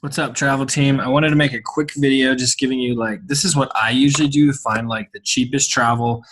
What's up, travel team? I wanted to make a quick video just giving you this is what I usually do to find the cheapest travel.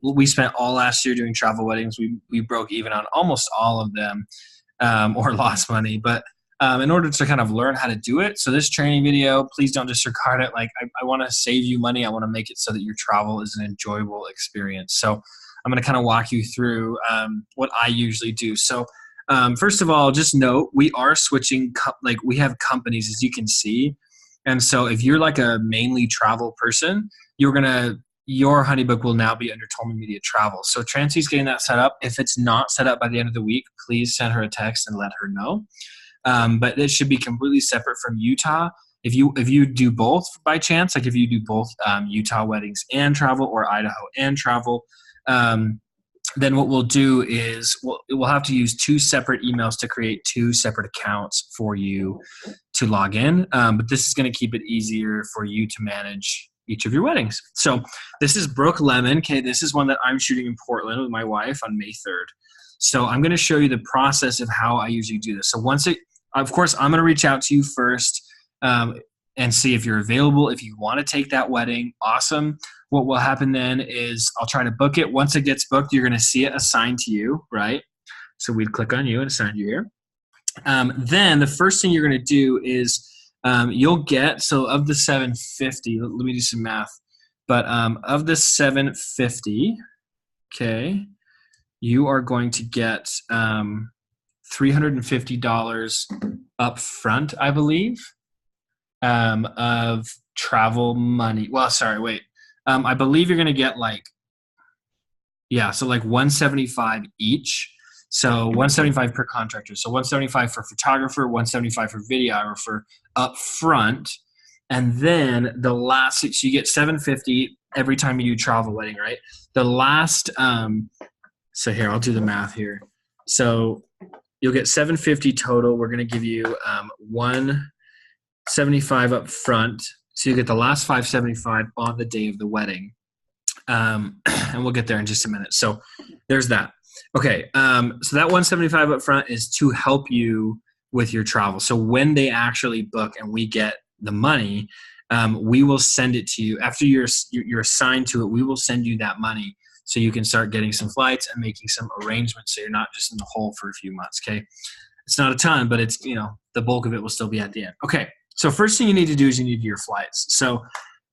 We spent all last year doing travel weddings. We broke even on almost all of them, or lost money. But in order to kind of learn how to do it, so this training video, please don't disregard it. I want to save you money. I want to make it so that your travel is an enjoyable experience. So I'm going to kind of walk you through what I usually do. So first of all, just note we are switching. We have companies, as you can see, and so if you're like a mainly travel person, your HoneyBook will now be under Tolman Media Travel. So Trancy's getting that set up. If it's not set up by the end of the week, please send her a text and let her know. But it should be completely separate from Utah. If you do both by chance, like if you do both Utah weddings and travel or Idaho and travel, then what we'll do is we'll have to use two separate emails to create two separate accounts for you to log in. But this is going to keep it easier for you to manage each of your weddings. So this is Brooke Lemon. Okay, this is one that I'm shooting in Portland with my wife on May 3rd. So I'm going to show you the process of how I usually do this. So of course, I'm going to reach out to you first and see if you're available. If you want to take that wedding, awesome. What will happen then is I'll try to book it. Once it gets booked, you're going to see it assigned to you, right? So we'd click on you and assign you here. Then the first thing you're going to do is you'll get, so of the 750, let me do some math, but of the 750, okay, you are going to get $350 up front, I believe, of travel money. Well, sorry, wait. I believe you're going to get so 175 each. So 175 per contractor. So 175 for photographer, 175 for videographer up front. And then the last, so you get 750 every time you do travel wedding, right? The last, so here, I'll do the math here. So you'll get 750 total. We're going to give you 175 up front. So you get the last 575 on the day of the wedding. And we'll get there in just a minute. So there's that. Okay. So that 175 up front is to help you with your travel. So when they actually book and we get the money, we will send it to you. After you're assigned to it, we will send you that money so you can start getting some flights and making some arrangements so you're not just in the hole for a few months. Okay. It's not a ton, but it's, the bulk of it will still be at the end. Okay. So first thing you need to do is you need your flights. So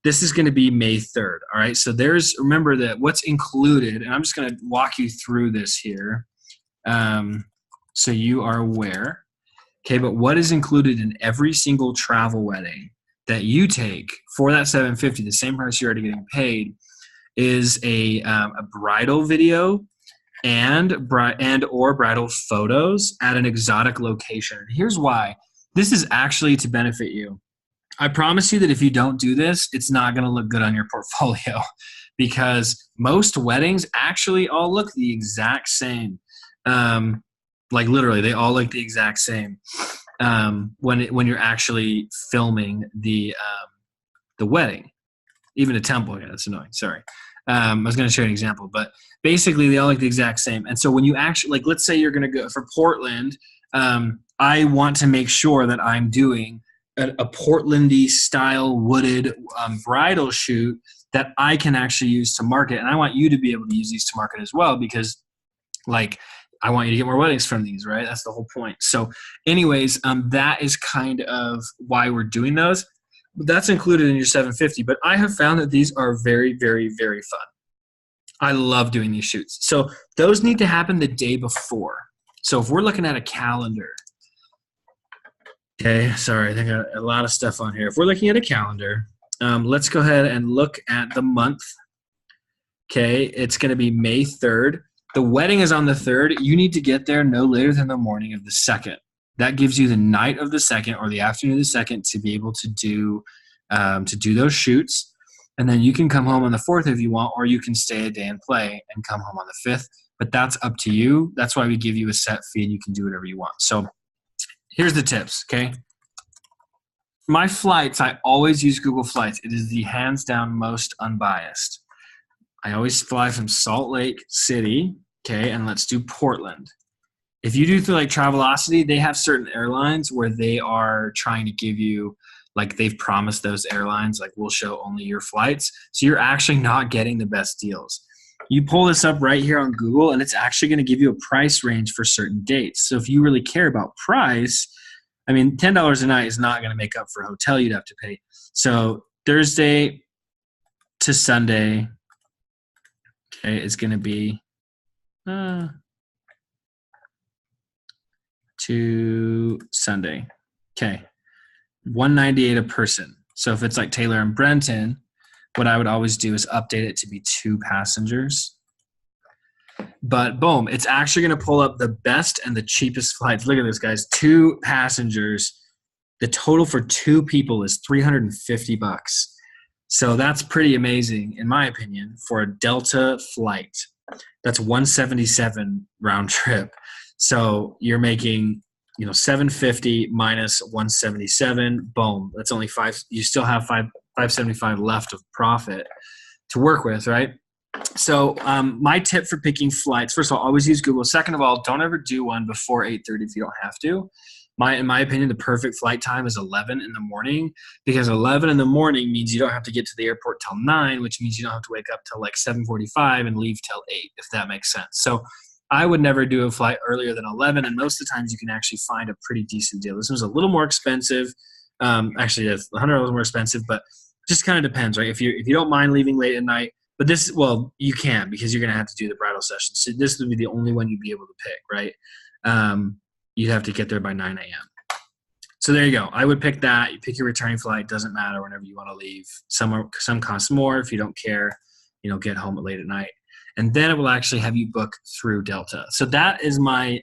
this is going to be May 3rd. All right. So remember that what's included, and I'm just going to walk you through this here. So you are aware. Okay. But what is included in every single travel wedding that you take for that 750, the same price you're already getting paid, is a bridal video and or bridal photos at an exotic location. And here's why. This is actually to benefit you. I promise you that if you don't do this, it's not going to look good on your portfolio because most weddings actually all look the exact same. Literally, they all look the exact same when you're actually filming the wedding. Even a temple, yeah, that's annoying. Sorry. I was going to share an example, but basically they all look the exact same. And so when you actually, let's say you're going to go for Portland, I want to make sure that I'm doing a Portlandy style wooded bridal shoot that I can actually use to market. And I want you to be able to use these to market as well because I want you to get more weddings from these, right? That's the whole point. So anyways, that is kind of why we're doing those. That's included in your 750, but I have found that these are very, very, very fun. I love doing these shoots. So those need to happen the day before. So if we're looking at a calendar, okay, sorry, I think I got a lot of stuff on here. If we're looking at a calendar, let's go ahead and look at the month. Okay, it's going to be May 3rd. The wedding is on the 3rd. You need to get there no later than the morning of the 2nd. That gives you the night of the 2nd or the afternoon of the 2nd to be able to do those shoots. And then you can come home on the 4th if you want, or you can stay a day and play and come home on the 5th. But that's up to you. That's why we give you a set fee and you can do whatever you want. So here's the tips, okay? My flights, I always use Google Flights. It is the hands down most unbiased. I always fly from Salt Lake City, okay, and let's do Portland. If you do through like Travelocity, they have certain airlines where they are trying to give you, like they've promised those airlines, like we'll show only your flights. So you're actually not getting the best deals. You pull this up right here on Google and it's actually going to give you a price range for certain dates. So if you really care about price, I mean, $10 a night is not going to make up for a hotel you'd have to pay. So Thursday to Sunday, okay, is going to be to Sunday. Okay. $198 a person. So if it's like Taylor and Brenton, what I would always do is update it to be 2 passengers. But boom, it's actually going to pull up the best and the cheapest flights. Look at this, guys. 2 passengers. The total for 2 people is $350. So that's pretty amazing, in my opinion, for a Delta flight. That's 177 round trip. So you're making, $750 minus 177. Boom. That's only 5. You still have 575 left of profit to work with, right? So my tip for picking flights, first of all, always use Google. Second of all, don't ever do one before 8:30 if you don't have to. In my opinion, the perfect flight time is 11 in the morning, because 11 in the morning means you don't have to get to the airport till 9, which means you don't have to wake up till like 7:45 and leave till 8, if that makes sense. So I would never do a flight earlier than 11, and most of the times you can actually find a pretty decent deal. This was a little more expensive. Actually, it's $100 more expensive, but just kind of depends, right? If you don't mind leaving late at night, but this, well, you can, because you're going to have to do the bridal session. So this would be the only one you'd be able to pick, right? You'd have to get there by 9 a.m. So there you go. I would pick that. You pick your returning flight. Doesn't matter whenever you want to leave. Some cost more. If you don't care, get home late at night. And then it will actually have you book through Delta. So that is my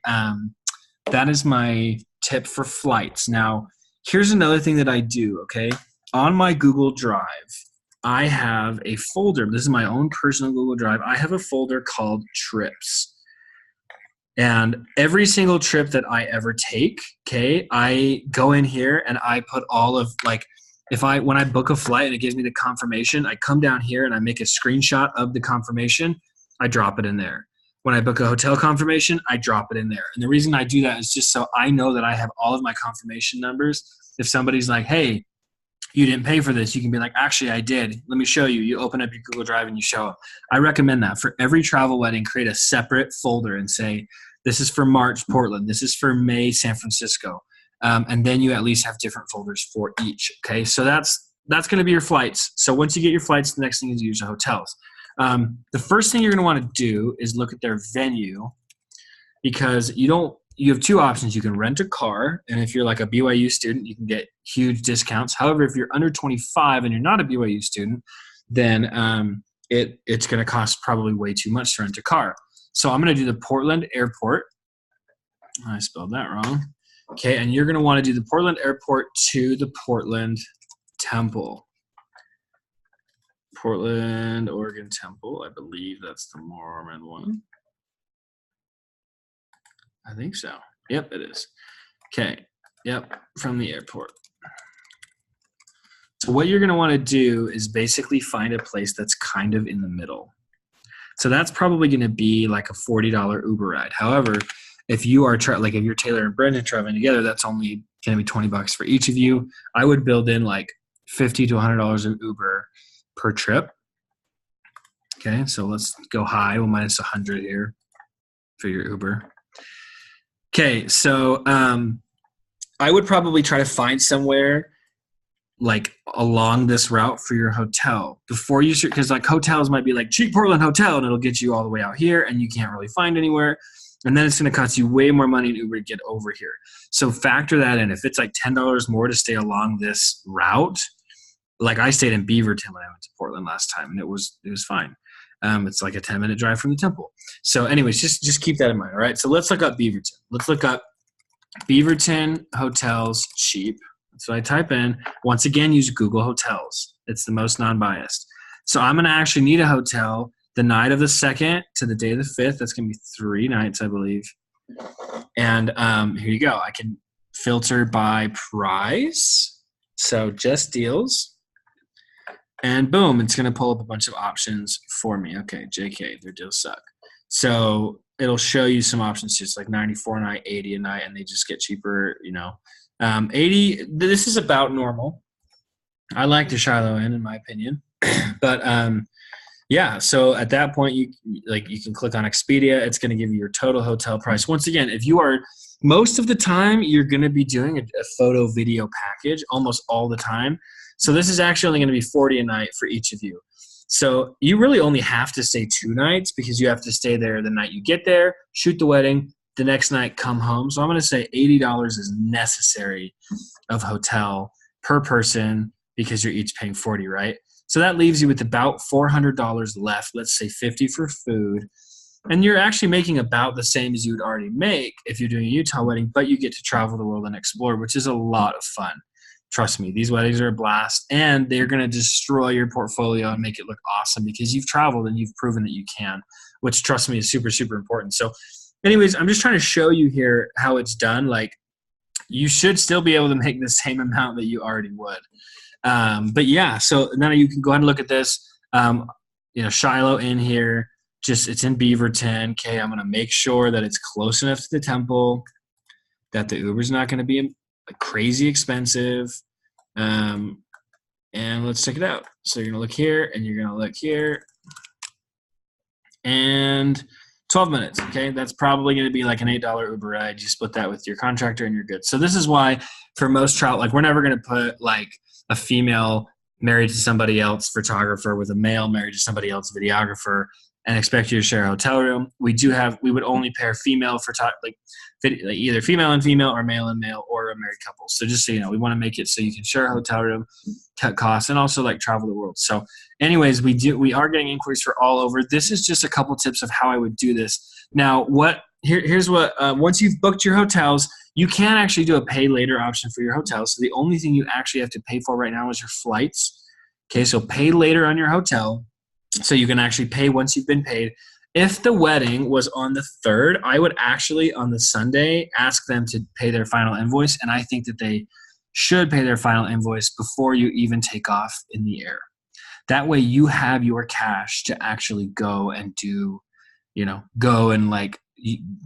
tip for flights. Now, here's another thing that I do, okay? On my Google Drive, I have a folder. This is my own personal Google Drive. I have a folder called Trips. And every single trip that I ever take, okay, I go in here and I put all of, like, when I book a flight and it gives me the confirmation, I come down here and I make a screenshot of the confirmation. I drop it in there. When I book a hotel confirmation, I drop it in there. And the reason I do that is just so I know that I have all of my confirmation numbers. If somebody's like, hey, you didn't pay for this, you can be like, actually, I did. Let me show you. You open up your Google Drive and you show up. I recommend that. For every travel wedding, create a separate folder and say, this is for March, Portland. This is for May, San Francisco. And then you at least have different folders for each. Okay, so that's going to be your flights. So once you get your flights, the next thing is use the hotels. The first thing you're going to want to do is look at their venue, because you have 2 options. You can rent a car, and if you're like a BYU student, you can get huge discounts. However, if you're under 25 and you're not a BYU student, then it's going to cost probably way too much to rent a car. So I'm going to do the Portland Airport. I spelled that wrong. Okay, and you're going to want to do the Portland Airport to the Portland Temple. Portland, Oregon Temple. I believe that's the Mormon one. I think so. Yep, it is. Okay. Yep, from the airport. So what you're going to want to do is basically find a place that's kind of in the middle. So that's probably going to be like a $40 Uber ride. However, if you are if you're Taylor and Brendan traveling together, that's only going to be $20 for each of you. I would build in like $50 to $100 of Uber per trip. Okay, so let's go high. We'll minus 100 here for your Uber. Okay, so I would probably try to find somewhere like along this route for your hotel before you start, because like hotels might be like cheap Portland hotel and it'll get you all the way out here and you can't really find anywhere. And then it's going to cost you way more money in Uber to get over here. So factor that in. If it's like $10 more to stay along this route, like I stayed in Beaverton when I went to Portland last time, and it was fine. It's like a 10-minute drive from the temple. So anyways, just keep that in mind. All right. So let's look up Beaverton. Let's look up Beaverton hotels cheap. That's what I type in. Once again, use Google Hotels. It's the most non-biased. So I'm going to actually need a hotel the night of the 2nd to the day of the 5th. That's going to be 3 nights, I believe. And here you go. I can filter by price. So just deals. And boom, it's going to pull up a bunch of options for me. Okay, JK, their deals suck. So it'll show you some options, just like 94 a night, 80 a night, and they just get cheaper, 80, this is about normal. I like the Shiloh Inn in my opinion. But yeah, so at that point you can click on Expedia. It's going to give you your total hotel price. Once again, if you are most of the time you're going to be doing a photo video package almost all the time. So this is actually only going to be 40 a night for each of you. So you really only have to stay 2 nights because you have to stay there the night you get there, shoot the wedding, the next night come home. So I'm going to say $80 is necessary of hotel per person because you're each paying 40, right? So that leaves you with about $400 left. Let's say 50 for food. And you're actually making about the same as you would already make if you're doing a Utah wedding, but you get to travel the world and explore, which is a lot of fun. Trust me, these weddings are a blast, and they're going to destroy your portfolio and make it look awesome because you've traveled and you've proven that you can, which, trust me, is super, super important. So anyways, I'm just trying to show you here how it's done. Like, you should still be able to make the same amount that you already would. But yeah, so now you can go ahead and look at this. Shiloh Inn here, it's in Beaverton. Okay, I'm going to make sure that it's close enough to the temple, that the Uber's not going to be crazy expensive. And let's check it out. So you're going to look here, and you're going to look here. And 12 minutes, okay? That's probably going to be like an $8 Uber ride. You split that with your contractor, and you're good. So this is why for most travel, we're never going to put a female married to somebody else photographer with a male married to somebody else videographer and expect you to share a hotel room. We would only pair female either female and female or male and male or a married couple. So just so you know, we want to make it so you can share a hotel room, cut costs, and also travel the world. So anyways, we are getting inquiries for all over. This is just a couple tips of how I would do this. Now, here's what, once you've booked your hotels, you can actually do a pay later option for your hotels. So the only thing you actually have to pay for right now is your flights. Okay, so pay later on your hotel. So you can actually pay once you've been paid. If the wedding was on the 3rd, I would actually on the Sunday ask them to pay their final invoice. And I think that they should pay their final invoice before you even take off in the air. That way you have your cash to actually go and do,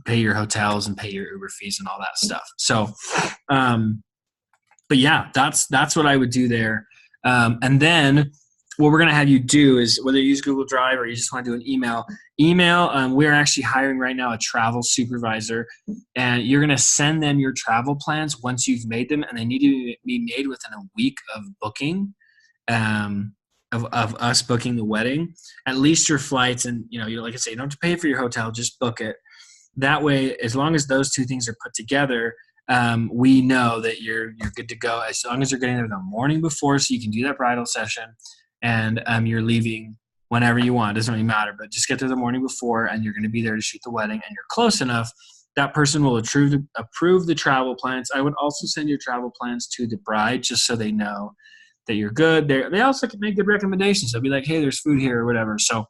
pay your hotels and pay your Uber fees and all that stuff. So, but yeah, that's what I would do there. And then what we're going to have you do is, whether you use Google Drive or you just want to do an email, we're actually hiring right now a travel supervisor, and you're going to send them your travel plans once you've made them, and they need to be made within a week of booking, of us booking the wedding, at least your flights. And, like I say, you don't have to pay for your hotel, just book it. That way, as long as those two things are put together, we know that you're good to go, as long as you're getting there the morning before so you can do that bridal session. And you're leaving whenever you want. It doesn't really matter, but just get there the morning before, and you're going to be there to shoot the wedding, and you're close enough. That person will approve the travel plans. I would also send your travel plans to the bride just so they know that you're good. They also can make good recommendations. They'll be like, hey, there's food here or whatever. So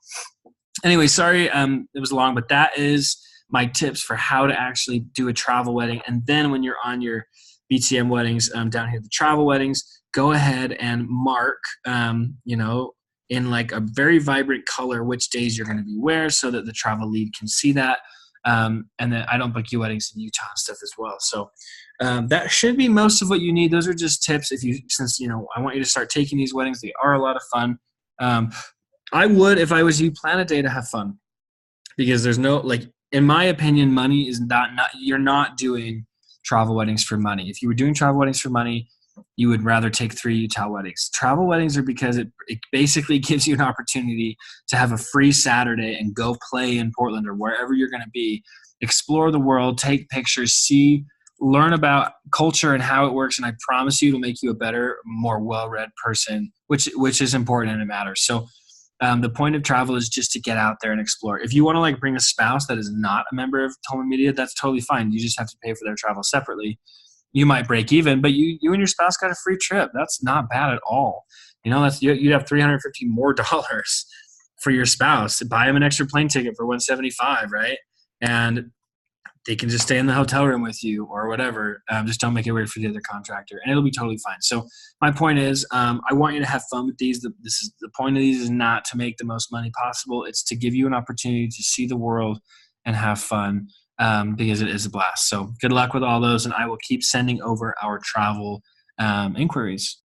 anyway, sorry it was long, but that is my tips for how to actually do a travel wedding. And then when you're on your BTM weddings, down here, the travel weddings, go ahead and mark, in a very vibrant color, which days you're going to be where, so that the travel lead can see that. And then I don't book you weddings in Utah and stuff as well. So that should be most of what you need. Those are just tips. Since I want you to start taking these weddings. They are a lot of fun. I would, if I was you, plan a day to have fun, because there's no, in my opinion, money is not you're not doing travel weddings for money. If you were doing travel weddings for money, you would rather take 3 Utah weddings. Travel weddings are because it basically gives you an opportunity to have a free Saturday and go play in Portland or wherever you're going to be, explore the world, take pictures, learn about culture and how it works. And I promise you it'll make you a better, more well-read person, which is important and it matters. So the point of travel is just to get out there and explore. If you want to bring a spouse that is not a member of Tolman Media, that's totally fine. You just have to pay for their travel separately. You might break even, but you and your spouse got a free trip. That's not bad at all. You'd have $350 more for your spouse. Buy them an extra plane ticket for $175, right? And they can just stay in the hotel room with you or whatever. Just don't make it weird for the other contractor, and it'll be totally fine. So my point is, I want you to have fun with these. The point of these is not to make the most money possible. It's to give you an opportunity to see the world and have fun, because it is a blast. So good luck with all those, and I will keep sending over our travel inquiries.